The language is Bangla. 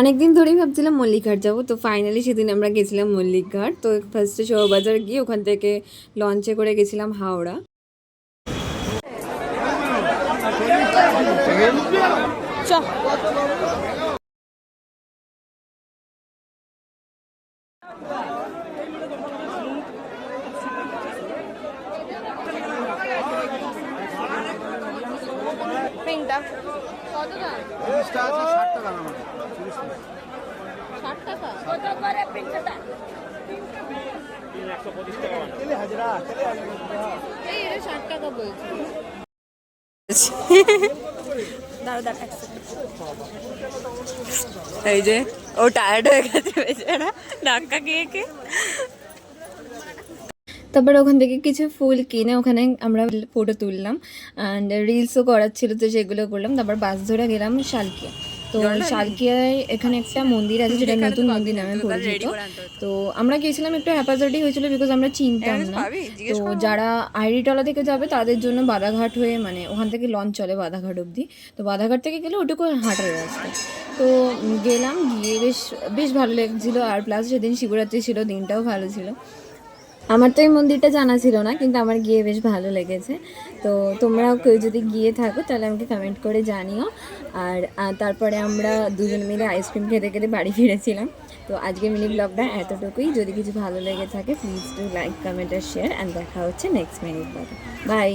অনেকদিন ধরেই ভাবছিলাম মল্লিকঘাট যাবো, তো ফাইনালি সেদিন আমরা গেছিলাম মল্লিকঘাট। তো ফার্স্টে শোভাবাজার গিয়ে ওখান থেকে লঞ্চে করে গেছিলাম হাওড়া। পিঙ্কটা কত দাম? 60 টাকা। কত করে পিঙ্কটা? এই এটা 60 টাকা বলছি। এই যে ও টায়ার্ড হয়ে গেছে বেচারা ধাক্কা খেয়ে খেয়ে। তারপর ওখান থেকে কিছু ফুল কিনে ওখানে আমরা ফটো তুললাম অ্যান্ড রিলসও করার ছিল, তো সেগুলো করলাম। তারপর বাস ধরে গেলাম শালকিয়া। তো শালকিয়ায় এখানে একটা মন্দির আছে যেটা নতুন মন্দির নামে পরিচিত। তো আমরা গিয়েছিলাম, একটু হ্যাপাজার্টি হয়েছিল বিকজ আমরা চিনতাম না। তো যারা আইরিটলা থেকে যাবে তাদের জন্য বাধাঘাট হয়ে, মানে ওখান থেকে লঞ্চ চলে বাধাঘাট অবধি। তো বাধাঘাট থেকে গেলে ওটুকু হাঁটার রাস্তা। তো গেলাম, গিয়ে বেশ বেশ ভালো লেগেছিলো। আর প্লাস সেদিন শিবরাত্রি ছিল, দিনটাও ভালো ছিল। আমার তো এই মন্দিরটা জানা ছিল না, কিন্তু আমার গিয়ে বেশ ভালো লেগেছে। তো তোমরাও কেউ যদি গিয়ে থাকো তাহলে আমাকে কমেন্ট করে জানিও। আর তারপরে আমরা দুজন মিলে আইসক্রিম খেতে খেতে বাড়ি ফিরেছিলাম। তো আজকে মিনি ব্লগটা এতটুকুই। যদি কিছু ভালো লেগে থাকে প্লিজ ডু লাইক, কমেন্ট আর শেয়ার। অ্যান্ড দেখা হচ্ছে নেক্সট মিনি ব্লগে। বাই।